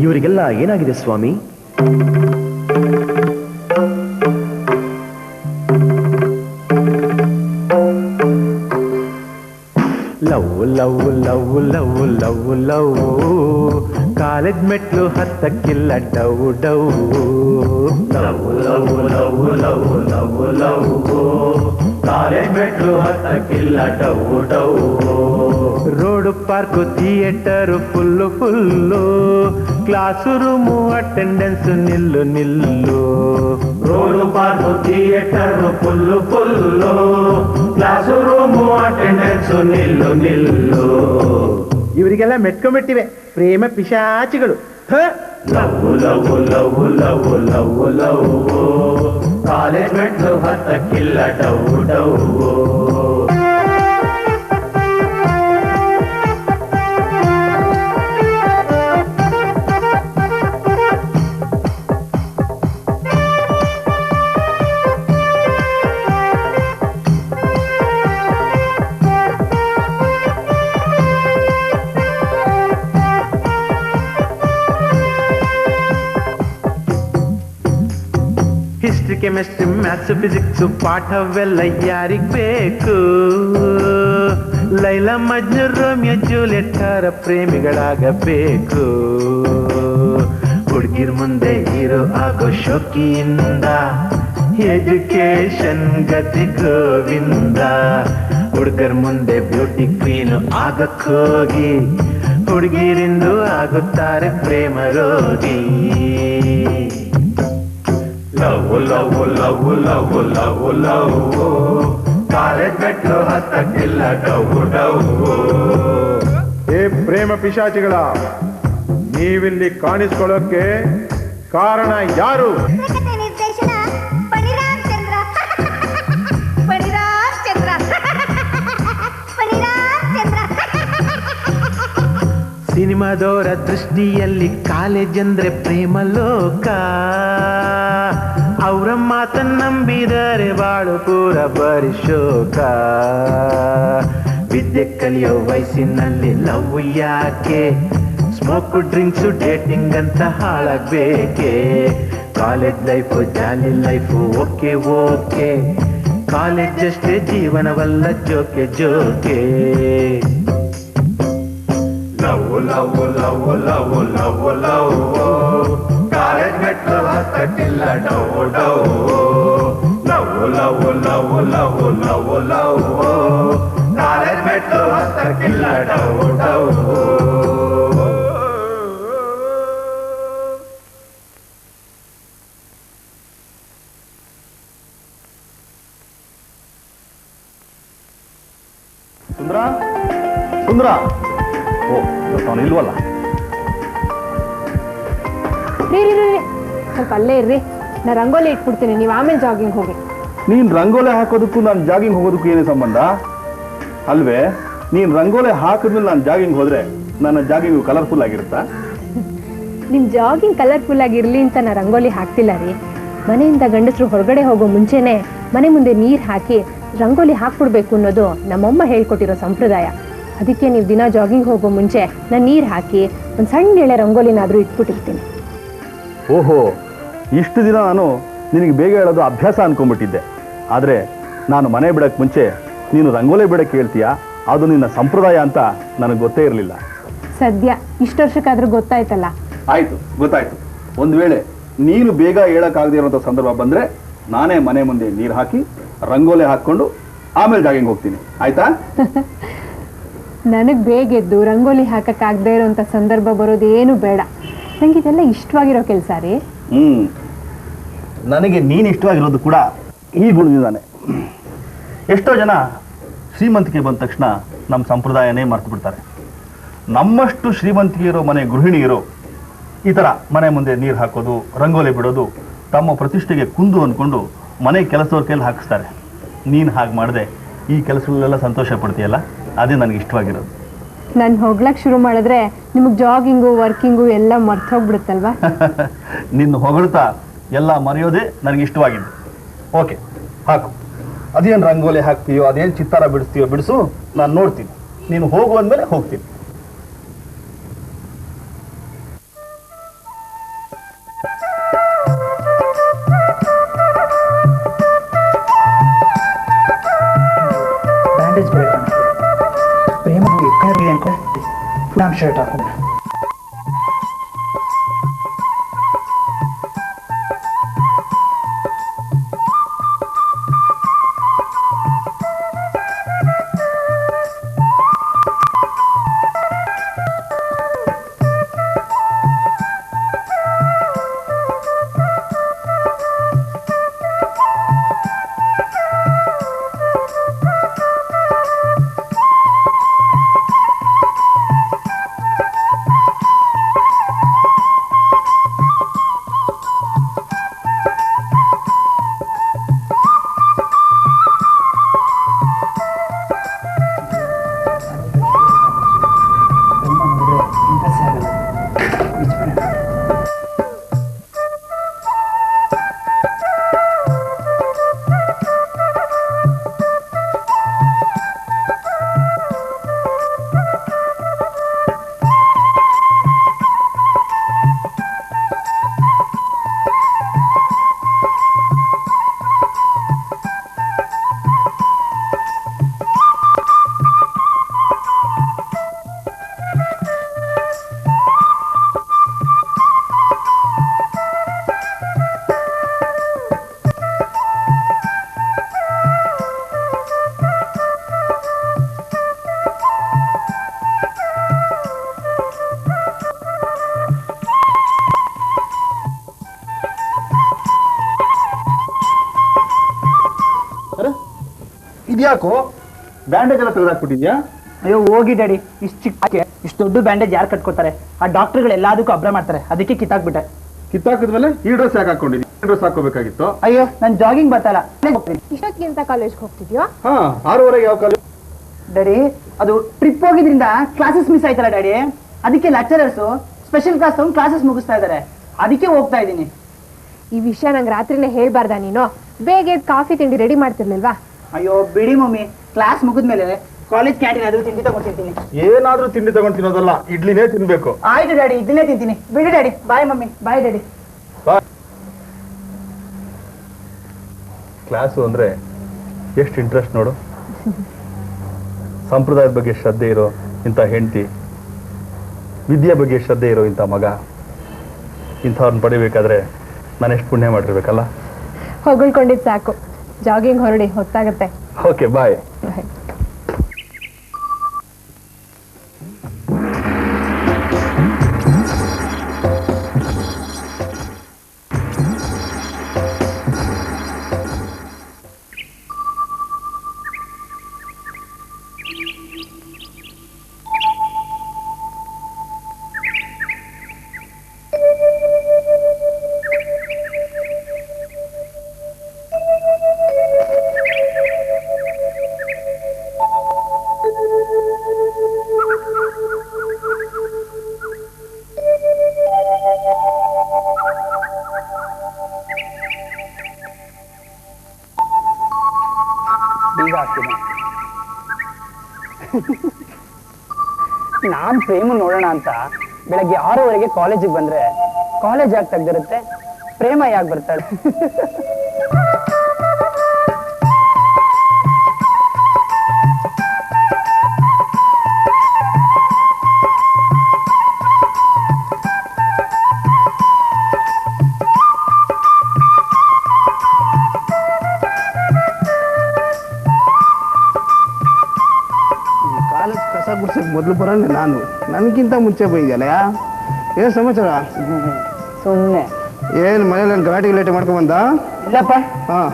ಇವರಿಗೆಲ್ಲ ಏನಾಗಿದೆ ಸ್ವಾಮಿ? Love love love love love love college ಮೆಟ್ಲು ಹತ್ತಕ್ಕಿಲ್ಲ ಡವ್ ಡವ್. Love love love love love love college ಮೆಟ್ಲು ಹತ್ತಕ್ಕಿಲ್ಲ ಡವ್ ಡವ್. Road park theatre full full, class room attendance ನಿಲ್ಲು ನಿಲ್ಲು. Road park theatre full full, class room attendance ನಿಲ್ಲು ನಿಲ್ಲು. ಇವರಿಗೆಲ್ಲ ಮೆಟ್ಕೊಂಡ್ಬಿಟ್ಟಿವೆ ಪ್ರೇಮ ಪಿಶಾಚಿಗಳು. Love love love love love love college ಮೆಟ್ಲು ಹತ್ತಕ್ಕಿಲ್ಲ ಡವ್ ಡವ್. ಹಿಸ್ಟ್ರಿ ಕೆಮಿಸ್ಟ್ರಿ ಮ್ಯಾಥ್ಸ್ ಫಿಸಿಕ್ಸ್ ಪಾಠವೆಲ್ಲ ಯಾರಿಗ್ ಬೇಕು? ಲೈಲಾ ಮಜ್ನು ರೋಮಿಯೋ ಜೂಲಿಯೆಟ್ಟರ ಪ್ರೇಮಿಗಳಾಗಬೇಕು. ಹುಡುಗಿರ್ ಮುಂದೆ ಹೀರೋ ಆಗೋ ಶೋಕಿಯಿಂದ ಎಜುಕೇಶನ್ ಗತಿ ಗೋವಿಂದ. ಹುಡುಗರ್ ಮುಂದೆ ಬ್ಯೂಟಿ ಕ್ವೀನ್ ಆಗಕ್ಕೋಗಿ ಹುಡುಗಿರಿಂದು ಆಗುತ್ತಾರೆ ಪ್ರೇಮ ರೋಗಿ. Love love love love love love college ಮೆಟ್ಲು ಹತ್ತಕ್ಕಿಲ್ಲ ಡವ್ ಡವ್. ಏ ಪ್ರೇಮ ಪಿಶಾಚಿಗಳ, ನೀವಿಲ್ಲಿ ಕಾಣಿಸ್ಕೊಳ್ಳೋಕೆ ಕಾರಣ ಯಾರು? ನಿರ್ದೇಶನ ಪಣಿರಾಮ್ ಚಂದ್ರ. ಪಣಿರಾಮ್ ಚಂದ್ರ. ಪಣಿರಾಮ್ ಚಂದ್ರ. ಸಿನಿಮಾದವರ ದೃಷ್ಟಿಯಲ್ಲಿ ಕಾಲೇಜ್ ಅಂದ್ರೆ ಪ್ರೇಮ ಲೋಕ. ಅವರ ಮಾತನ್ನ ನಂಬಿದರೆ ಬಾಳು ಪೂರ ಬರಿ ಶೋಕ. ವಿದ್ಯೆ ಕಲಿಯೋ ವಯಸ್ಸಿನಲ್ಲಿ ಲವ್ ಯಾಕೆ? ಸ್ಮೋಕ್ ಡ್ರಿಂಕ್ಸು ಡೇಟಿಂಗ್ ಅಂತ ಹಾಳಾಗ್ಬೇಕೆ? College life jolly life okay okay, college ಅಷ್ಟೇ ಜೀವನವಲ್ಲ ಜೋಕೆ ಜೋಕೆ. Love love love love love love college ಮೆಟ್ಲು ಹತ್ತಕ್ಕಿಲ್ಲ ಡವ್ ಡವ್. Love love love love love love college ಮೆಟ್ಲು ಹತ್ತಕ್ಕಿಲ್ಲ ಡವ್ ಡವ್. ಸುಂದ್ರ ಸುಂದ್ರ, ಓ ಅವನು ಇಲ್ವಲ್ಲ? ರೀ ರೀ ರೀ ಸ್ವಲ್ಪ ಅಲ್ಲೇ ಇರ್ರಿ, ನಾ ರಂಗೋಲಿ ಇಟ್ಬಿಡ್ತೀನಿ, ನೀವು ಆಮೇಲೆ ಜಾಗಿಂಗ್ ಹೋಗಿ. ನೀನ್ ರಂಗೋಲೆ ಹಾಕೋದಕ್ಕೂ ನಾನು ಜಾಗಿಂಗ್ ಹೋಗೋದಕ್ಕೂ ಏನೇ ಸಂಬಂಧ ಅಲ್ವೇ? ನೀನ್ ರಂಗೋಲೆ ಹಾಕಿದ್ಮೇಲೆ ನಾನು ಜಾಗಿಂಗ್ ಹೋದ್ರೆ ನನ್ನ ಜಾಗಿಂಗ್ ಕಲರ್ಫುಲ್ ಆಗಿರುತ್ತಾ? ನಿಮ್ ಜಾಗಿಂಗ್ ಕಲರ್ಫುಲ್ ಆಗಿರ್ಲಿ ಅಂತ ನಾ ರಂಗೋಲಿ ಹಾಕ್ತಿಲ್ಲ ರೀ. ಮನೆಯಿಂದ ಗಂಡಸರು ಹೊರಗಡೆ ಹೋಗೋ ಮುಂಚೆನೆ ಮನೆ ಮುಂದೆ ನೀರು ಹಾಕಿ ರಂಗೋಲಿ ಹಾಕ್ಬಿಡ್ಬೇಕು ಅನ್ನೋದು ನಮ್ಮಮ್ಮ ಹೇಳ್ಕೊಟ್ಟಿರೋ ಸಂಪ್ರದಾಯ. ಅದಕ್ಕೆ ನೀವು ದಿನ ಜಾಗಿಂಗ್ ಹೋಗೋ ಮುಂಚೆ ನಾನು ನೀರು ಹಾಕಿ ಒಂದು ಸಣ್ಣ ಎಳೆ ರಂಗೋಲಿನಾದರೂ ಇಟ್ಬಿಟ್ಟಿರ್ತೀನಿ. ಓಹೋ, ಇಷ್ಟು ದಿನ ನಾನು ನಿನಗೆ ಬೇಗ ಹೇಳೋದು ಅಭ್ಯಾಸ ಅನ್ಕೊಂಡ್ಬಿಟ್ಟಿದ್ದೆ. ಆದರೆ ನಾನು ಮನೆ ಬಿಡಕ್ಕೆ ಮುಂಚೆ ನೀನು ರಂಗೋಲಿ ಬಿಡಕ್ಕೆ ಹೇಳ್ತೀಯಾ, ಅದು ನಿನ್ನ ಸಂಪ್ರದಾಯ ಅಂತ ನನಗೆ ಗೊತ್ತೇ ಇರಲಿಲ್ಲ. ಸದ್ಯ ಇಷ್ಟು ವರ್ಷಕ್ಕಾದ್ರೂ ಗೊತ್ತಾಯ್ತಲ್ಲ. ಆಯ್ತು, ಗೊತ್ತಾಯ್ತು. ಒಂದು ವೇಳೆ ನೀನು ಬೇಗ ಹೇಳಕ್ಕಾಗದೇ ಇರೋಂಥ ಸಂದರ್ಭ ಬಂದರೆ ನಾನೇ ಮನೆ ಮುಂದೆ ನೀರು ಹಾಕಿ ರಂಗೋಲಿ ಹಾಕ್ಕೊಂಡು ಆಮೇಲೆ ಜಾಗಿಂಗ್ ಹೋಗ್ತೀನಿ, ಆಯ್ತಾ? ನನಗೆ ಬೇಗ ಎದ್ದು ರಂಗೋಲಿ ಹಾಕಕ್ಕಾಗದೇ ಇರೋಂಥ ಸಂದರ್ಭ ಬರೋದೇನು ಬೇಡ. ನಂಗೆ ಇದೆಲ್ಲ ಇಷ್ಟವಾಗಿರೋ ಕೆಲಸ ರೀ. ನನಗೆ ನೀನು ಇಷ್ಟವಾಗಿರೋದು ಕೂಡ ಈ ಗುಣದಿಂದಾನೆ. ಎಷ್ಟೋ ಜನ ಶ್ರೀಮಂತಿಕೆ ಬಂದ ತಕ್ಷಣ ನಮ್ಮ ಸಂಪ್ರದಾಯನೇ ಮರ್ತು ಬಿಡ್ತಾರೆ. ನಮ್ಮಷ್ಟು ಶ್ರೀಮಂತಿಕೆ ಇರೋ ಮನೆ ಗೃಹಿಣಿಯರು ಈ ಥರ ಮನೆ ಮುಂದೆ ನೀರು ಹಾಕೋದು, ರಂಗೋಲಿ ಬಿಡೋದು ತಮ್ಮ ಪ್ರತಿಷ್ಠೆಗೆ ಕುಂದು ಅಂದ್ಕೊಂಡು ಮನೆ ಕೆಲಸದವ್ರ ಕೈಲಿ ಹಾಕಿಸ್ತಾರೆ. ನೀನು ಹಾಗೆ ಮಾಡಿದೆ ಈ ಕೆಲಸಗಳೆಲ್ಲ ಸಂತೋಷ ಪಡ್ತೀಯಲ್ಲ, ಅದೇ ನನಗೆ ಇಷ್ಟವಾಗಿರೋದು. ನಾನು ಹೋಗ್ಲಕ್ಕೆ ಶುರು ಮಾಡಿದ್ರೆ ನಿಮಗೆ ಜಾಗಿಂಗು ವರ್ಕಿಂಗು ಎಲ್ಲ ಮರ್ತು ಹೋಗ್ಬಿಡುತ್ತಲ್ವಾ? ನಿನ್ನ ಹೊಗಳ್ತಾ ಎಲ್ಲ ಮರೆಯೋದೇ ನನಗೆ ಇಷ್ಟವಾಗಿದ್ದು. ಓಕೆ, ಹಾಕು. ಅದೇನು ರಂಗೋಲಿ ಹಾಕ್ತೀಯೋ, ಅದೇನು ಚಿತ್ತಾರ ಬಿಡಿಸ್ತೀಯೋ ಬಿಡಿಸು, ನಾನು ನೋಡ್ತೀನಿ. ನೀನು ಹೋಗು ಅಂದಮೇಲೆ ಹೋಗ್ತೀನಿ. ನಾನು ಶರ್ಟ್ ಹಾಕೊಂಡೆ. ಇದ್ಯಾಕೋ ಬ್ಯಾಂಡೇಜ್ ಎಲ್ಲ ತೆಗೆದಾಕ್ಬಿಟ್ಟಿದ್ಯಾ? ಅಯ್ಯೋ ಹೋಗಿ ಡ್ಯಾಡಿ, ಇಷ್ಟು ಚಿಕ್ಕ ಇಷ್ಟು ದೊಡ್ಡ ಬ್ಯಾಂಡೇಜ್ ಯಾರು ಕಟ್ಕೋತಾರೆ? ಆ ಡಾಕ್ಟರ್ಗಳು ಎಲ್ಲದಕ್ಕೂ ಅಬ್ರ ಮಾಡ್ತಾರೆ, ಅದಕ್ಕೆ ಕಿತ್ತಾಕ್ಬಿಟ್ಟೆ. ಕಿತ್ತಾಕಿದ್ಮೇಲೆ ಈ ಡ್ರೆಸ್ ಯಾಕೆ ಹಾಕೊಂಡಿದ್ಯಾ? ಡ್ರೆಸ್ ಹಾಕೋಬೇಕಾಗಿತ್ತು. ಅಯ್ಯೋ ನಾನು ಜಾಗಿಂಗ್ ಬರ್ತಲ್ಲ. ಇಷ್ಟೊತ್ತಿಗಿಂತ ಕಾಲೇಜ್ಗೆ ಹೋಗ್ತಿದ್ಯೋ? 6:30 ಯಾವ ಕಾಲೇಜ್? ಡ್ಯಾಡಿ ಅದು ಟ್ರಿಪ್ ಹೋಗಿದ್ರಿಂದ ಕ್ಲಾಸಸ್ ಮಿಸ್ ಆಯ್ತಲ್ಲ ಡ್ಯಾಡಿ, ಅದಕ್ಕೆ ಲೆಕ್ಚರರ್ಸ್ ಸ್ಪೆಷಲ್ ಕ್ಲಾಸ್ ತಗೊಂಡು ಕ್ಲಾಸಸ್ ಮುಗಿಸ್ತಾ ಇದಾರೆ, ಅದಕ್ಕೆ ಹೋಗ್ತಾ ಇದ್ದೀನಿ. ಈ ವಿಷಯ ನಂಗೆ ರಾತ್ರಿನೇ ಹೇಳ್ಬಾರ್ದ ನೀನು? ಬೇಗ ಎದ್ದು ಕಾಫಿ ತಿಂಡಿ ರೆಡಿ ಮಾಡ್ತಿರ್ಲಿಲ್ವಾ? ಅಯ್ಯೋ ಬಿಡಿ ಮಮ್ಮಿ, ಕ್ಲಾಸ್ ಮುಗಿದ್ಮೇಲೆ ಕಾಲೇಜ್ ಕ್ಯಾಂಟೀನ್ ಆದ್ರೂ ತಿಂಡಿ ತಗೊಂಡಿರ್ತೀನಿ. ಏನಾದ್ರೂ ತಿಂಡಿ ತಗೊಂಡು ತಿನ್ನೋದಲ್ಲ, ಇಡ್ಲಿನೇ ತಿನ್ಬೇಕು. ಆಯ್ತು ಡ್ಯಾಡಿ, ಇದನ್ನೇ ತಿಂತೀನಿ. ಬಿಡಿ daddy. Bye mummy. Bye daddy. Class ಅಂದ್ರೆ ಎಷ್ಟು ಇಂಟ್ರೆಸ್ಟ್ ನೋಡು. ಸಂಪ್ರದಾಯದ ಬಗ್ಗೆ ಶ್ರದ್ಧೆ ಇರೋ ಇಂಥ ಹೆಂಡತಿ, ವಿದ್ಯೆ ಬಗ್ಗೆ ಶ್ರದ್ಧೆ ಇರೋ ಇಂಥ ಮಗ, ಇಂಥವ್ರನ್ನ ಪಡಿಬೇಕಾದ್ರೆ ನಾನು ಎಷ್ಟು ಪುಣ್ಯ ಮಾಡಿರ್ಬೇಕಲ್ಲ. ಹೊಗಳ್ಕೊಂಡಿದ್ದು ಸಾಕು, ಜಾಗಿಂಗ್ ಹೊರಡಿ, ಹೊತ್ತಾಗತ್ತೆ. Okay bye. ನಾನ್ ಪ್ರೇಮ ನೋಡೋಣ ಅಂತ ಬೆಳಗ್ಗೆ 6:00 ಕಾಲೇಜಿಗೆ ಬಂದ್ರೆ ಕಾಲೇಜ್ ಯಾಕೆ ತೆಗ್ದಿರುತ್ತೆ, ಪ್ರೇಮ ಯಾಕೆ ಬರ್ತಾಳೆ? ಕಸ ಗುಡ್ಸಕ್ ಮೊದಲು ಬರೋಣ ನಾನು, ನನಗಿಂತ ಮುಂಚೆ ಬೈದ್ಯಲ್ಲ. ಏನು ಸಮಾಚಾರ? ಸುಮ್ಮನೆ ಏನು ಮನೇಲಿ ಗಲಾಟೆ ಗಿಲಾಟೆ ಮಾಡ್ಕೊಂಬಂದ? ಇಲ್ಲಪ್ಪ. ಹಾಂ,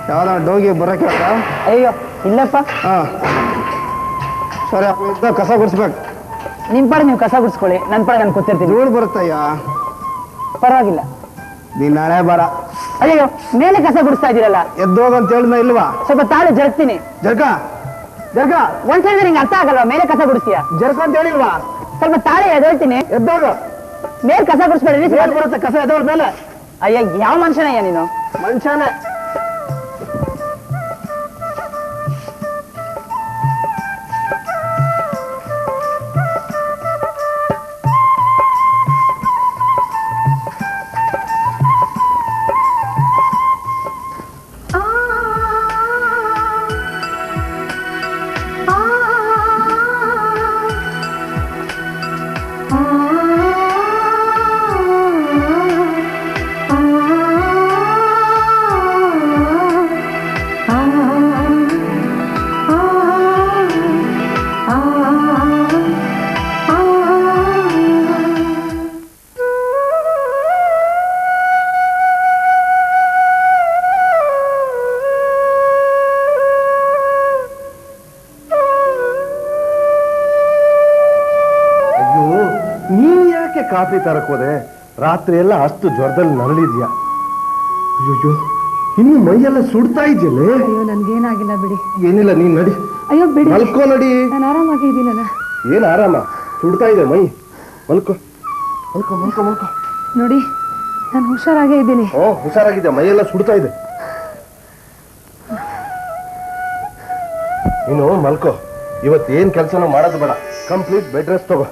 ಯಾವ್ದಾರ ಡೋಗಿ ಬರೋಕೆ ಅಲ್ಲ? ಅಯ್ಯೋ ಇಲ್ಲಪ್ಪ. ಹಾಂ ಸರಿ, ಇದ್ದ ಕಸ ಗುಡಿಸ್ಬೇಕು. ನಿಮ್ಮ ಪಾಡ ನೀವು ಕಸ ಗುಡಿಸ್ಕೊಳ್ಳಿ, ನನ್ನ ಪಾಡ ನಾನು ಕೂತಿರ್ತೀನಿ. ಧೂಳು ಬರುತ್ತಯ್ಯ. ಪರವಾಗಿಲ್ಲ. ನೀನು ನಾಳೆ ಬಾರ. ಅಯ್ಯೋ ಮೇಲೆ ಕಸ ಗುಡಿಸ್ತಾ ಇದ್ದೀರಲ್ಲ, ಎದ್ದೋಗಂತ ಹೇಳಿದ್ನ ಇಲ್ವಾ? ಸ್ವಲ್ಪ ತಾಳೆ ಜರುಗ್ತೀನಿ. ಜರ್ಕ ಜರ್ಕ ಒಂದ್ ಸಲ ನಿಂಗೆ ಅರ್ಥ ಆಗಲ್ವಾ? ಮೇಲೆ ಕಸ ಗುಡಿಸ್ತೀಯ? ಜರ್ಕ ಅಂತ ಹೇಳಿಲ್ವಾ? ಸ್ವಲ್ಪ ತಾಳೆ ಎದೋಳ್ತೀನಿ. ಎದ್ದೋಗ. ಮೇಲೆ ಕಸ ಗುಡಿಸ್ಬೇಡಿ. ಬರುತ್ತೆ ಕಸ ಎದ್ದೋಳ ಮೇಲೆ. ಅಯ್ಯ ಯಾವ ಮನುಷ್ಯನಯ್ಯ ನೀನು? ಮನುಷ್ಯನೇ. ನೀನ್ ಯಾಕೆ ಕಾಫಿ ತರಕ್ ಹೋದೆ? ರಾತ್ರಿ ಎಲ್ಲ ಅಷ್ಟು ಜ್ವರದಲ್ಲಿ ನರಳಿದ್ಯಾ? ಅಯ್ಯೋ, ಇನ್ನು ಮೈಯೆಲ್ಲ ಸುಡ್ತಾ ಇದೆಯಲ್ಲೇ. ಅಯ್ಯೋ ನನ್ಗೇನಾಗಿಲ್ಲ ಬಿಡಿ. ಏನಿಲ್ಲ, ನೀನ್ ನಡಿ. ಅಯ್ಯೋ ಬಿಡಿ, ಮಲ್ಕೋ ನಡಿ. ನಾನು ಆರಾಮಾಗಿದ್ದೀನಲ್ಲ. ಏನ್ ಆರಾಮ? ಸುಡ್ತಾ ಇದೆ ಮೈ. ಮಲ್ಕೋ ಮಲ್ಕೋ ಮಲ್ಕೋ ಮಲ್ಕೋ. ನೋಡಿ, ನಾನು ಹುಷಾರಾಗೇ ಇದ್ದೀನಿ. ಹುಷಾರಾಗಿದೆ, ಮೈಯೆಲ್ಲ ಸುಡ್ತಾ ಇದೆ. ನೀನು ಮಲ್ಕೋ. ಇವತ್ತು ಏನ್ ಕೆಲಸನೂ ಮಾಡೋದು ಬೇಡ, ಕಂಪ್ಲೀಟ್ ಬೆಡ್ ರೆಸ್ಟ್ ತಗೋ.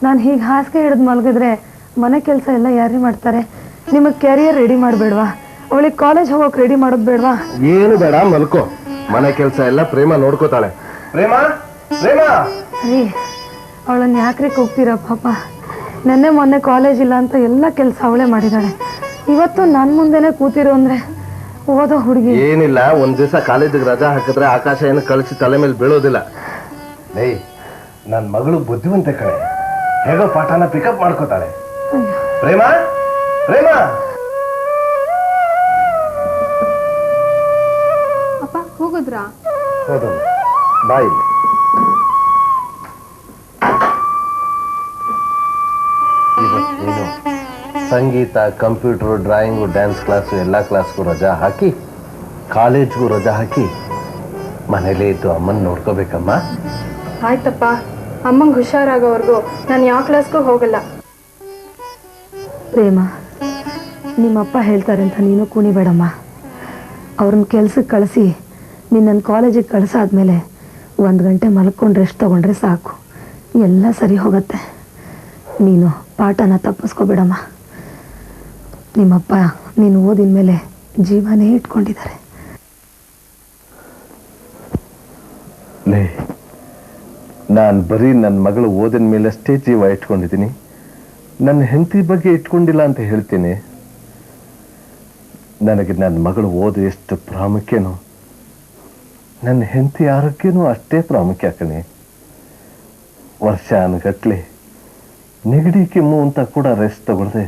ನಾನು ಹೀಗೆ ಹಾಸಿಗೆ ಹಿಡಿದು ಮಲಗಿದ್ರೆ ಮನೆ ಕೆಲಸ ಎಲ್ಲ ಯಾರೇ ಮಾಡ್ತಾರೆ? ನಿಮಗೆ ಕ್ಯಾರಿಯರ್ ರೆಡಿ ಮಾಡಬೇಡ್ವಾ? ಅವಳಿಗೆ ಕಾಲೇಜ್ ಹೋಗೋಕೆ ರೆಡಿ ಮಾಡೋದು ಬೇಡವಾ? ಏನು ಬೇಡ, ಮಲ್ಕೋ. ಮನೆ ಕೆಲಸ ಎಲ್ಲ ಪ್ರೇಮ ನೋಡ್ಕೋತಾಳೆ. ಪ್ರೇಮ ಪ್ರೇಮ ರೀ, ಅವಳನ್ನ ಯಾಕ್ರಿ ಕೂಗ್ತೀರ? ಪಾಪ ನೆನ್ನೆ ಮೊನ್ನೆ ಕಾಲೇಜ್ ಇಲ್ಲ ಅಂತ ಎಲ್ಲ ಕೆಲಸ ಅವಳೇ ಮಾಡಿದಾಳೆ. ಇವತ್ತು ನನ್ನ ಮುಂದೆನೆ ಕೂತಿರೋ ಅಂದ್ರೆ ಓದೋ ಹುಡುಗಿ. ಏನಿಲ್ಲ, ಒಂದ್ ದಿವಸ ಕಾಲೇಜಿಗೆ ರಜಾ ಹಾಕಿದ್ರೆ ಆಕಾಶ ಏನು ಕಳಿಸಿ ತಲೆ ಮೇಲೆ ಬೀಳೋದಿಲ್ಲ. ಏಯ್, ನನ್ನ ಮಗಳು ಬುದ್ಧಿವಂತೆ ಕಡೆ, ಹೇಗೋ ಪಾಠನ ಪಿಕಪ್ ಮಾಡ್ಕೋತಾಳೆ. ಪ್ರೇಮ ಪ್ರೇಮ. ಅಪ್ಪ ಹೋಗುದ್ರಾ? ಹೌದು, ಬಾಯ್. ಇವತ್ತೇನು ಸಂಗೀತ, ಕಂಪ್ಯೂಟರ್, ಡ್ರಾಯಿಂಗು, ಡ್ಯಾನ್ಸ್ ಕ್ಲಾಸು ಎಲ್ಲ ಕ್ಲಾಸ್ಗೂ ರಜಾ ಹಾಕಿ, ಕಾಲೇಜ್ಗೂ ರಜಾ ಹಾಕಿ ಮನೇಲೇ ಇದ್ದು ಅಮ್ಮನ ನೋಡ್ಕೋಬೇಕಮ್ಮ. ಆಯ್ತಪ್ಪ, ಅಮ್ಮಂಗೆ ಹುಷಾರಾಗೋವರೆಗೂ ನಾನು ಯಾವ ಕ್ಲಾಸ್ಗೂ ಹೋಗಲ್ಲ. ಪ್ರೇಮ, ನಿಮ್ಮಪ್ಪ ಹೇಳ್ತಾರೆ ಅಂತ ನೀನು ಕುಣಿಬೇಡಮ್ಮ. ಅವ್ರನ್ನ ಕೆಲ್ಸಕ್ಕೆ ಕಳಿಸಿ ನಿನ್ನನ್ನು ಕಾಲೇಜಿಗೆ ಕಳಿಸಾದ್ಮೇಲೆ 1 ಗಂಟೆ ಮಲ್ಕೊಂಡು ರೆಸ್ಟ್ ತೊಗೊಂಡ್ರೆ ಸಾಕು, ಎಲ್ಲ ಸರಿ ಹೋಗುತ್ತೆ. ನೀನು ಪಾಠನ ತಪ್ಪಿಸ್ಕೋಬೇಡಮ್ಮ. ನಿಮ್ಮಪ್ಪ ನೀನು ಓದಿನ ಮೇಲೆ ಜೀವನೇ ಇಟ್ಕೊಂಡಿದ್ದಾರೆ. ನಾನು ಬರೀ ನನ್ನ ಮಗಳು ಓದಿನ ಮೇಲಷ್ಟೇ ಜೀವ ಇಟ್ಕೊಂಡಿದ್ದೀನಿ, ನನ್ನ ಹೆಂಡತಿ ಬಗ್ಗೆ ಇಟ್ಕೊಂಡಿಲ್ಲ ಅಂತ ಹೇಳ್ತೀನಿ. ನನಗೆ ನನ್ನ ಮಗಳು ಓದು ಎಷ್ಟು ಪ್ರಾಮುಖ್ಯನೋ, ನನ್ನ ಹೆಂಡತಿ ಆರೋಗ್ಯನೂ ಅಷ್ಟೇ ಪ್ರಾಮುಖ್ಯ ಕಣೆ. ವರ್ಷಾನುಗಟ್ಲೆ ನೆಗಡಿ ಕೆಮ್ಮು ಅಂತ ಕೂಡ ರೆಸ್ಟ್ ತಗೊಳ್ದೆ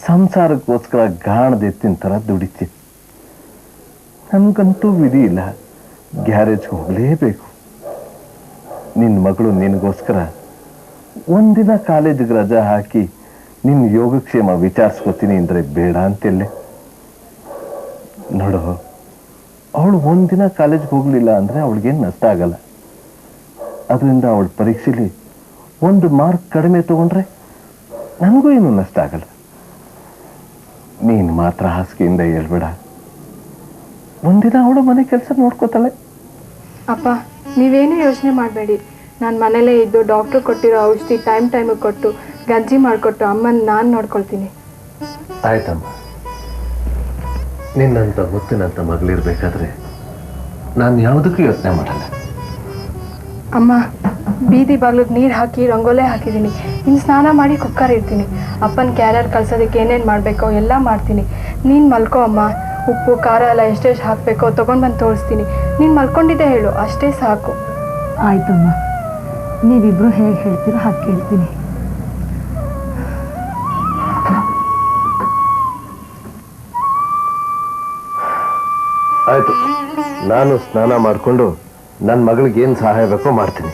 ಸಂಸಾರಕ್ಕೋಸ್ಕರ ಗಾಣದೆತ್ತಿನ ಥರ ದುಡಿತೀನಿ. ನಮಗಂತೂ ವಿಧಿ ಇಲ್ಲ, ಗ್ಯಾರೇಜ್ಗೆ ಹೋಗಲೇಬೇಕು. ನಿನ್ನ ಮಗಳು ನಿನಗೋಸ್ಕರ ಒಂದಿನ ಕಾಲೇಜಿಗೆ ರಜಾ ಹಾಕಿ ನಿನ್ನ ಯೋಗಕ್ಷೇಮ ವಿಚಾರಿಸ್ಕೊತೀನಿ ಅಂದರೆ ಬೇಡ ಅಂತೆಲ್ಲೇ. ನೋಡು, ಅವಳು ಒಂದಿನ ಕಾಲೇಜ್ಗೆ ಹೋಗಲಿಲ್ಲ ಅಂದರೆ ಅವಳಿಗೇನು ನಷ್ಟ ಆಗಲ್ಲ. ಅದರಿಂದ ಅವಳ ಪರೀಕ್ಷೆಲಿ 1 ಮಾರ್ಕ್ ಕಡಿಮೆ ತಗೊಂಡ್ರೆ ನನಗೂ ಏನು ನಷ್ಟ ಆಗಲ್ಲ. ನೀನು ಮಾತ್ರ ಹಾಸಿಗೆಯಿಂದ ಹೇಳ್ಬೇಡ, ಒಂದಿನ ಅವಳು ಮನೆ ಕೆಲಸ ನೋಡ್ಕೋತಾಳೆ. ಅಪ್ಪ, ನೀವೇನು ಯೋಚನೆ ಮಾಡಬೇಡಿ. ನಾನು ಮನೇಲೇ ಇದ್ದು ಡಾಕ್ಟ್ರು ಕೊಟ್ಟಿರೋ ಔಷಧಿ ಟೈಮಿಗೆ ಕೊಟ್ಟು ಗಂಜಿ ಮಾಡಿಕೊಟ್ಟು ಅಮ್ಮನ ನಾನು ನೋಡ್ಕೊಳ್ತೀನಿ. ಆಯ್ತಮ್ಮ, ನಿನ್ನಂತ ಮುತ್ತಿನಂತ ಮಗಳಿರ್ಬೇಕಾದ್ರೆ ನಾನು ಯಾವುದಕ್ಕೂ ಯೋಚನೆ ಮಾಡಲ್ಲ. ಅಮ್ಮ, ಬೀದಿ ಬಾಗ್ಲಿಗೆ ನೀರು ಹಾಕಿ ರಂಗೋಲೆ ಹಾಕಿದ್ದೀನಿ. ಇನ್ನು ಸ್ನಾನ ಮಾಡಿ ಕುಕ್ಕರ್ ಇಡ್ತೀನಿ. ಅಪ್ಪನ ಕ್ಯಾರಿಯರ್ ಕಳ್ಸೋದಕ್ಕೆ ಏನೇನು ಮಾಡಬೇಕೋ ಎಲ್ಲ ಮಾಡ್ತೀನಿ. ನೀನು ಮಲ್ಕೋ ಅಮ್ಮ. ಉಪ್ಪು ಖಾರ ಎಲ್ಲ ಎಷ್ಟೆಷ್ಟು ಹಾಕಬೇಕೋ ತೊಗೊಂಡು ಬಂದು ತೋರಿಸ್ತೀನಿ. ನೀನು ಮಲ್ಕೊಂಡಿದ್ದೆ ಹೇಳು, ಅಷ್ಟೇ ಸಾಕು. ಆಯ್ತಮ್ಮ, ನೀವಿಬ್ರು ಹೇಗೆ ಹೇಳ್ತೀರೋ ಹಾಗೆ ಕೇಳ್ತೀನಿ. ಆಯ್ತು, ನಾನು ಸ್ನಾನ ಮಾಡಿಕೊಂಡು ನನ್ನ ಮಗಳಿಗೆ ಏನು ಸಹಾಯ ಬೇಕೋ ಮಾಡ್ತೀನಿ.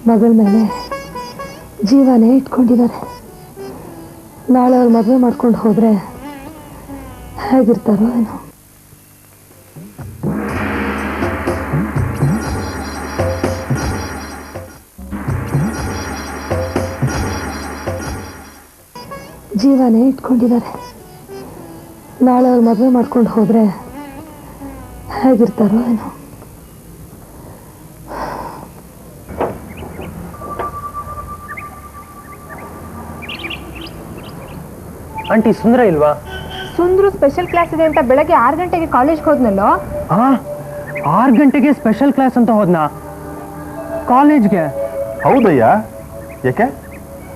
ಮಗಳ ಮೇಲೆ ಜೀವನೇ ಇಟ್ಕೊಂಡಿದ್ದಾರೆ. ನಾಳೆ ಅವ್ರು ಮದುವೆ ಮಾಡ್ಕೊಂಡು ಹೋದರೆ ಹೇಗಿರ್ತಾರೋ ಏನೋ. ಜೀವನೇ ಇಟ್ಕೊಂಡಿದ್ದಾರೆ. ನಾಳೆ ಅವ್ರು ಮದುವೆ ಮಾಡ್ಕೊಂಡು ಹೋದರೆ ಹೇಗಿರ್ತಾರೋ ಏನೋ. ಆಂಟಿ, ಸುಂದರ ಇಲ್ವಾ? ಸುಂದ್ರು ಸ್ಪೆಷಲ್ ಕ್ಲಾಸ್ ಇದೆ ಅಂತ ಬೆಳಗ್ಗೆ 6 ಗಂಟೆಗೆ ಕಾಲೇಜ್ಗೆ ಹೋದ್ನಲ್ಲೋ. 6 ಗಂಟೆಗೆ ಸ್ಪೆಷಲ್ ಕ್ಲಾಸ್ ಅಂತ ಹೋದ್ನಾ ಕಾಲೇಜ್ಗೆ? ಹೌದಯ್ಯ, ಯಾಕೆ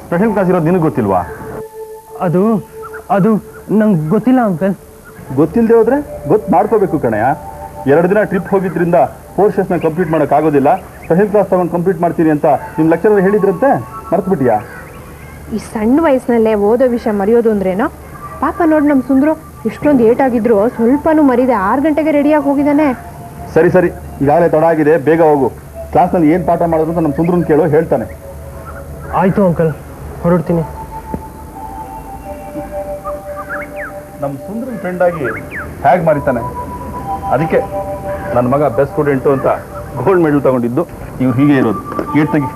ಸ್ಪೆಷಲ್ ಕ್ಲಾಸ್ ಇರೋದು ನಿನಗೆ ಗೊತ್ತಿಲ್ವಾ? ಅದು ನಂಗೆ ಗೊತ್ತಿಲ್ಲ ಅಂಕಲ್. ಗೊತ್ತಿಲ್ಲದೆ ಹೋದ್ರೆ ಗೊತ್ತು ಮಾಡ್ಕೋಬೇಕು ಕಣಯ್ಯ. 2 ದಿನ ಟ್ರಿಪ್ ಹೋಗಿದ್ರಿಂದ ಪೋರ್ಷನ್ಸ್ನ ಕಂಪ್ಲೀಟ್ ಮಾಡೋಕ್ಕಾಗೋದಿಲ್ಲ. ಸ್ಪೆಷಲ್ ಕ್ಲಾಸ್ ತಗೊಂಡು ಕಂಪ್ಲೀಟ್ ಮಾಡ್ತೀನಿ ಅಂತ ನಿಮ್ಮ ಲೆಕ್ಚರರ್ ಹೇಳಿದ್ರಂತೆ, ಮರ್ತ್ಬಿಟ್ಟಿಯಾ? ಈ ಸಣ್ಣ ವಯಸ್ಸಿನಲ್ಲೇ ಓದೋ ವಿಷಯ ಮರೆಯೋದು ಅಂದ್ರೇನೋ? ಪಾಪ ನೋಡಿ, ನಮ್ಮ ಸುಂದ್ರು ಇಷ್ಟೊಂದು ಏಟಾಗಿದ್ರು ಸ್ವಲ್ಪನೂ ಮರಿದೆ 6 ಗಂಟೆಗೆ ರೆಡಿಯಾಗಿ ಹೋಗಿದ್ದಾನೆ. ಸರಿ ಸರಿ, ಈಗಾಗಲೇ ತಡ ಆಗಿದೆ, ಬೇಗ ಹೋಗು. ಕ್ಲಾಸ್ನಲ್ಲಿ ಏನು ಪಾಠ ಮಾಡೋದು ಅಂತ ನಮ್ಮ ಸುಂದ್ರನ್ ಕೇಳು, ಹೇಳ್ತಾನೆ. ಆಯ್ತು ಅಂಕಲ್, ಹೊರಡ್ತೀನಿ. ನಮ್ಮ ಸುಂದ್ರನ್ ಫ್ರೆಂಡ್ ಆಗಿ ಹೇಗೆ ಮಾರಿತಾನೆ. ಅದಕ್ಕೆ ನನ್ನ ಮಗ ಬೆಸ್ಟ್ ಸ್ಟೂಡೆಂಟು ಅಂತ ಗೋಲ್ಡ್ ಮೆಡಲ್ ತಗೊಂಡಿದ್ದು. ಇವ್ರು ಹೀಗೆ ಇರೋದು. ಗೇಟ್ ತೆಗಿ.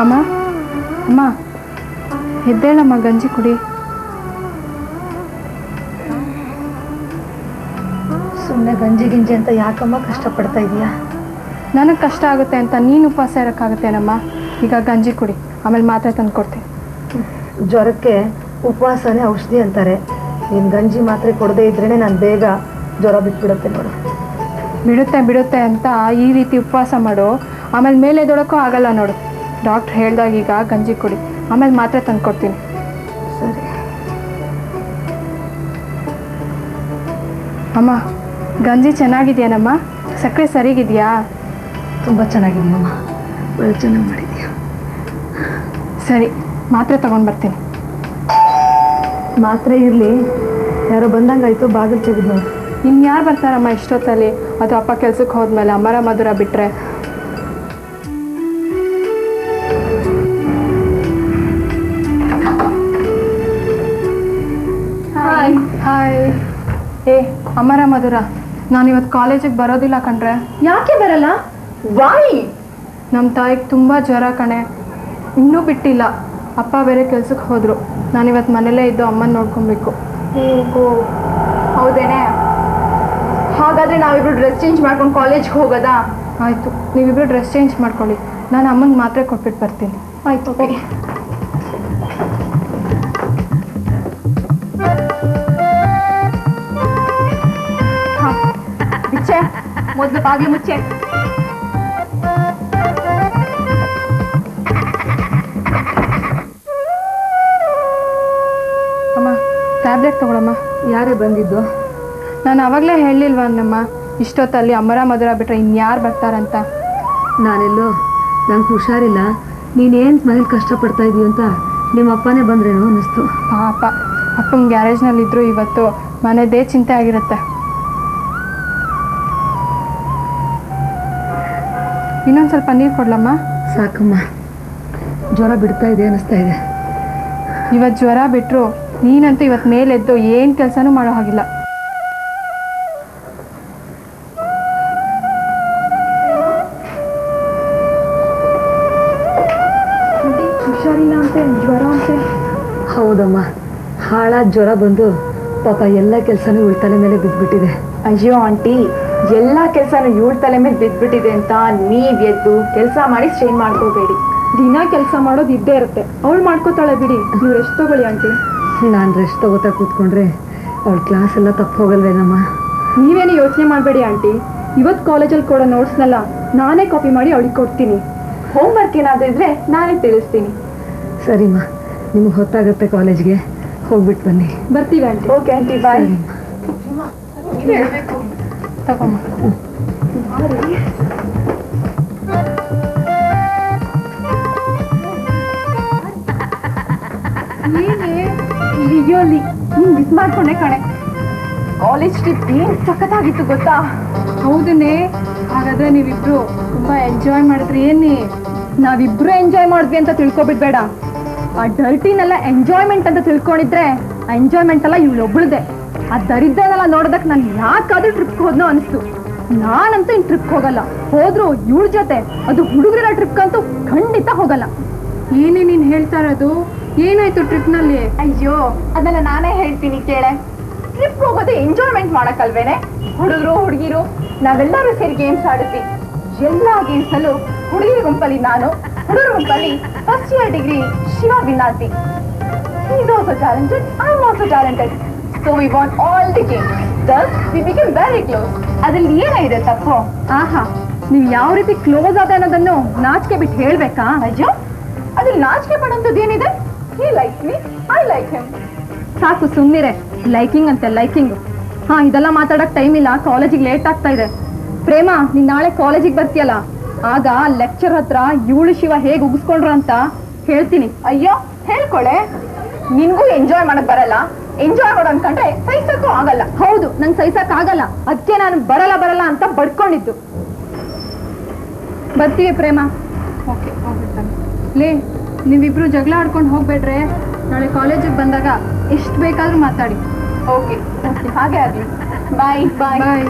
ಅಮ್ಮ ಅಮ್ಮ ಎದ್ದೇಳಮ್ಮ, ಗಂಜಿ ಕುಡಿ. ಸುಮ್ಮನೆ ಗಂಜಿ ಗಿಂಜಿ ಅಂತ ಯಾಕಮ್ಮ ಕಷ್ಟಪಡ್ತಾ ಇದೀಯಾ? ನನಗೆ ಕಷ್ಟ ಆಗುತ್ತೆ ಅಂತ ನೀನು ಉಪವಾಸ ಇರೋಕ್ಕಾಗುತ್ತೇನಮ್ಮ? ಈಗ ಗಂಜಿ ಕುಡಿ, ಆಮೇಲೆ ಮಾತ್ರೆ ತಂದು ಕೊಡ್ತೀನಿ. ಜ್ವರಕ್ಕೆ ಉಪವಾಸನೇ ಔಷಧಿ ಅಂತಾರೆ. ನೀನು ಗಂಜಿ ಮಾತ್ರೆ ಕೊಡದೇ ಇದ್ರೇ ನಾನು ಬೇಗ ಜ್ವರ ಬಿಟ್ಬಿಡುತ್ತೆ ನೋಡು. ಬಿಡುತ್ತೆ ಅಂತ ಈ ರೀತಿ ಉಪವಾಸ ಮಾಡು, ಆಮೇಲೆ ಮೇಲೆ ಎದ್ದೊಳಕ್ಕೂ ಆಗಲ್ಲ ನೋಡು. ಡಾಕ್ಟ್ರ್ ಹೇಳ್ದಾಗ ಈಗ ಗಂಜಿ ಕುಡಿ, ಆಮೇಲೆ ಮಾತ್ರೆ ತಂದು ಕೊಡ್ತೀನಿ. ಸರಿ ಅಮ್ಮ, ಗಂಜಿ ಚೆನ್ನಾಗಿದೆಯೇನಮ್ಮ? ಸಕ್ಕರೆ ಸರಿಗಿದೆಯಾ? ತುಂಬ ಚೆನ್ನಾಗಿದೆಯಮ್ಮ, ಒಳ್ಳೆ ಚೆನ್ನಾಗಿ ಮಾಡಿದೀಯ. ಸರಿ, ಮಾತ್ರೆ ತಗೊಂಡು ಬರ್ತೀನಿ. ಮಾತ್ರೆ ಇರಲಿ, ಯಾರೋ ಬಂದಂಗಾಯ್ತು, ಬಾಗಿಲು ತೆಗೆದು ನೋಡಿ. ಇನ್ಯಾರು ಬರ್ತಾರಮ್ಮ ಇಷ್ಟೊತ್ತಲ್ಲಿ? ಅದು ಅಪ್ಪ ಕೆಲ್ಸಕ್ಕೆ ಹೋದ್ಮೇಲೆ ಅಮರ ಮಧುರ ಬಿಟ್ಟರೆ. ಹಾಯ್. ಏ ಅಮರ ಮಧುರ, ನಾನು ಇವತ್ತು ಕಾಲೇಜಿಗೆ ಬರೋದಿಲ್ಲ ಕಣ್ರೆ. ಯಾಕೆ ಬರಲ್ಲ? ವಾಯ್? ನಮ್ಮ ತಾಯಿಗೆ ತುಂಬ ಜ್ವರ ಕಣೆ, ಇನ್ನೂ ಬಿಟ್ಟಿಲ್ಲ. ಅಪ್ಪ ಬೇರೆ ಕೆಲ್ಸಕ್ಕೆ ಹೋದರು. ನಾನಿವತ್ತು ಮನೇಲೇ ಇದ್ದು ಅಮ್ಮನ ನೋಡ್ಕೊಬೇಕು. ಹೌದೇನೆ? ಹಾಗಾದರೆ ನಾವಿಬ್ರು ಡ್ರೆಸ್ ಚೇಂಜ್ ಮಾಡ್ಕೊಂಡು ಕಾಲೇಜ್ಗೆ ಹೋಗೋದಾ? ಆಯಿತು, ನೀವಿಬ್ರು ಡ್ರೆಸ್ ಚೇಂಜ್ ಮಾಡ್ಕೊಳ್ಳಿ, ನಾನು ಅಮ್ಮಂಗೆ ಮಾತ್ರೆ ಕೊಟ್ಬಿಟ್ಟು ಬರ್ತೀನಿ. ಆಯ್ತು, ಓಕೆ. ಬಿಚ್ಚೆ, ಮೊದಲು ಬಾಗಿಲು ಮುಚ್ಚೆ. ಅಮ್ಮ, ಟ್ಯಾಬ್ಲೆಟ್ ತಗೊಳಮ್ಮ. ಯಾರೇ ಬಂದಿದ್ದು? ನಾನು ಆವಾಗಲೇ ಹೇಳಿಲ್ವ ನಮ್ಮ ಇಷ್ಟೊತ್ತಲ್ಲಿ ಅಮರ ಮಧುರ ಬಿಟ್ಟರೆ ಇನ್ಯಾರು ಬರ್ತಾರಂತ. ನಾನೆಲ್ಲೋ ನಂಗೆ ಹುಷಾರಿಲ್ಲ, ನೀನೇನು ಮನೇಲಿ ಕಷ್ಟಪಡ್ತಾ ಇದೀಯ ಅಂತ ನಿಮ್ಮ ಅಪ್ಪನೇ ಬಂದ್ರೇನೋ ಅನ್ನಿಸ್ತು. ಪಾಪ ಅಪ್ಪನ ಗ್ಯಾರೇಜ್ನಲ್ಲಿದ್ದರು, ಇವತ್ತು ಮನೆದೇ ಚಿಂತೆ ಆಗಿರುತ್ತೆ. ಇನ್ನೊಂದು ಸ್ವಲ್ಪ ನೀರು ಕೊಡ್ಲಮ್ಮ? ಸಾಕಮ್ಮ, ಜ್ವರ ಬಿಡ್ತಾ ಇದೆ ಅನ್ನಿಸ್ತಾ ಇದೆ. ಇವತ್ತು ಜ್ವರ ಬಿಟ್ಟರು ನೀನಂತೂ ಇವತ್ತು ಮೇಲೆದ್ದು ಏನು ಕೆಲಸನೂ ಮಾಡೋ ಹಾಗಿಲ್ಲ. ಹುಷಾರಿಲ್ಲ ಅಂತೆ, ಜ್ವರ ಅಂತೆ. ಹೌದಮ್ಮ, ಹಾಳಾದ ಜ್ವರ ಬಂದು ಪಾಪ ಎಲ್ಲ ಕೆಲಸನೂ ಇವಳ ತಲೆ ಮೇಲೆ ಬಿದ್ದುಬಿಟ್ಟಿದೆ. ಅಯ್ಯೋ ಆಂಟಿ, ಎಲ್ಲ ಕೆಲಸನೂ ಇವಳ ತಲೆ ಮೇಲೆ ಬಿದ್ದುಬಿಟ್ಟಿದೆ ಅಂತ ನೀವು ಎದ್ದು ಕೆಲಸ ಮಾಡಿ ಸ್ಟ್ರೈನ್ ಮಾಡ್ಕೋಬೇಡಿ. ದಿನ ಕೆಲಸ ಮಾಡೋದು ಇದ್ದೇ ಇರುತ್ತೆ, ಅವಳು ಮಾಡ್ಕೋತಾಳೆ ಬಿಡಿ. ನೀವು ರೆಸ್ಟ್ ತಗೊಳ್ಳಿ ಆಂಟಿ. ನಾನು ರೆಸ್ಟ್ ತಗೋತಾ ಕೂತ್ಕೊಂಡ್ರೆ ಅವಳ ಕ್ಲಾಸ್ ಎಲ್ಲ ತಪ್ಪು ಹೋಗಲ್ವೇನಮ್ಮ? ನೀವೇನು ಯೋಚನೆ ಮಾಡಬೇಡಿ ಆಂಟಿ, ಇವತ್ತು ಕಾಲೇಜಲ್ಲಿ ಕೊಡೋ ನೋಟ್ಸ್ನೆಲ್ಲ ನಾನೇ ಕಾಪಿ ಮಾಡಿ ಅವಳಿಗೆ ಕೊಡ್ತೀನಿ. ಹೋಮ್ವರ್ಕ್ ಏನಾದರೂ ಇದ್ರೆ ನಾನೇ ತಿಳಿಸ್ತೀನಿ. ಸರಿಮ್ಮ, ನಿಮ್ಗೆ ಹೊತ್ತಾಗುತ್ತೆ ಕಾಲೇಜ್ಗೆ, ಹೋಗ್ಬಿಟ್ಟು ಬನ್ನಿ. ಬರ್ತೀವಿ ಆಂಟಿ. ಓಕೆ ಆಂಟಿ, ಬಾಯ್. ತಗೊಮ್ಮ. ಅಯ್ಯೋಲಿ, ನೀನು ಮಿಸ್ ಮಾಡ್ಕೊಂಡೆ ಕಣೆ. ಕಾಲೇಜ್ ಟ್ರಿಪ್ ಏನು ಸಖತ್ತಾಗಿತ್ತು ಗೊತ್ತಾ? ಹೌದನ್ನೇ? ಹಾಗಾದ್ರೆ ನೀವಿಬ್ರು ತುಂಬಾ ಎಂಜಾಯ್ ಮಾಡಿದ್ರಿ ಏನೇ? ನಾವಿಬ್ರು ಎಂಜಾಯ್ ಮಾಡಿದ್ವಿ ಅಂತ ತಿಳ್ಕೊಬಿಡ್ಬೇಡ. ಆ ಡರ್ಟಿನೆಲ್ಲ ಎಂಜಾಯ್ಮೆಂಟ್ ಅಂತ ತಿಳ್ಕೊಂಡಿದ್ರೆ ಆ ಎಂಜಾಯ್ಮೆಂಟ್ ಎಲ್ಲ ಇವಳೊಬ್ಳದೆ. ಆ ದರಿದ್ರನೆಲ್ಲ ನೋಡೋದಕ್ಕೆ ನಾನು ಯಾಕಾದ್ರೂ ಟ್ರಿಪ್ಗೆ ಹೋದ್ನೋ ಅನಿಸ್ತು. ನಾನಂತೂ ಇನ್ನು ಟ್ರಿಪ್ಗೆ ಹೋಗಲ್ಲ, ಹೋದ್ರು ಇವಳ ಜೊತೆ, ಅದು ಹುಡುಗರ ಟ್ರಿಪ್ಗಂತೂ ಖಂಡಿತ ಹೋಗಲ್ಲ. ಏನೇ ನೀನು ಹೇಳ್ತಾ ಇರೋದು? ಏನಾಯ್ತು ಟ್ರಿಪ್ನಲ್ಲಿ? ಅಯ್ಯೋ, ಅದೆಲ್ಲ ನಾನೇ ಹೇಳ್ತೀನಿ ಕೇಳೆ. ಟ್ರಿಪ್ ಹೋಗೋದು ಎಂಜಾಯ್ಮೆಂಟ್ ಮಾಡಕ್ಕಲ್ವೇನೆ? ಹುಡುಗರು ಹುಡುಗಿರು ನಾವೆಲ್ಲರೂ ಸೇರಿ ಗೇಮ್ಸ್ ಆಡಿದ್ವಿ. ಎಲ್ಲ ಗೇಮ್ಸಲ್ಲೂ ಹುಡುಗಿರ ಗುಂಪಲ್ಲಿ ನಾನು, ಹುಡುಗರ ಗುಂಪಲ್ಲಿ ಫಸ್ಟ್ ಇಯರ್ ಡಿಗ್ರಿ ಶಿವ ವಿನಾತಿ. He is also talented, I am also talented. So we won all the games. Thus we became very close. ಅದ್ರಲ್ಲಿ ಏನಿದೆ ತಪ್ಪು? ಆಹಾ, ನೀವು ಯಾವ ರೀತಿ ಕ್ಲೋಸ್ ಆದ ಅನ್ನೋದನ್ನು ನಾಚಿಕೆ ಬಿಟ್ಟು ಹೇಳ್ಬೇಕಾ? ಅಯ್ಯೋ, ಅದ್ರಲ್ಲಿ ನಾಚಿಕೆ ಪಡೋಂಥದ್ದು ಏನಿದೆ? he likes me, I like him. ಸಾಕು ಸುಮ್ಮನಿರೆ. ಲೈಕಿಂಗ್ ಅಂತೆ ಲೈಕಿಂಗ್. ಹಾ, ಇದೆಲ್ಲ ಮಾತಾಡಕ್ ಟೈಮ್ ಇಲ್ಲ, ಕಾಲೇಜಿಗೆ ಲೇಟ್ ಆಗ್ತಾ ಇದೆ. ಪ್ರೇಮ, ನೀನ್ ನಾಳೆ ಕಾಲೇಜಿಗೆ ಬರ್ತೀಯಲ್ಲ, ಆಗ ಲೆಕ್ಚರ್ ಹತ್ರ ಇವಳು ಶಿವ ಹೇಗೆ ಉಗಿಸ್ಕೊಂಡ್ರು ಅಂತ ಹೇಳ್ತೀನಿ. ಅಯ್ಯೋ ಹೇಳ್ಕೊಳೆ, ನಿನ್ಗೂ ಎಂಜಾಯ್ ಮಾಡಕ್ ಬರಲ್ಲ. ಎಂಜಾಯ್ ಮಾಡೋ ಅನ್ಕೊಂಡ್ರೆ ಸಹಿಸಕ್ಕೂ ಆಗಲ್ಲ. ಹೌದು, ನಂಗೆ ಸಹಿಸಕ್ ಆಗಲ್ಲ, ಅದಕ್ಕೆ ನಾನು ಬರಲ್ಲ ಅಂತ ಬಡ್ಕೊಂಡಿದ್ದು. ಬರ್ತೀವಿ ಪ್ರೇಮ. ಓಕೆ, ಹೋಗ್ಬಿಡ್ತಾನೆ. ಲೇ, ನೀವಿಬ್ರು ಜಗಳ ಆಡ್ಕೊಂಡು ಹೋಗ್ಬೇಡ್ರೆ, ನಾಳೆ ಕಾಲೇಜಿಗೆ ಬಂದಾಗ ಎಷ್ಟು ಬೇಕಾದ್ರೂ ಮಾತಾಡಿ. ಓಕೆ, ಹಾಗೆ ಆಗ್ಲಿ. ಬಾಯ್ ಬಾಯ್ ಬಾಯ್.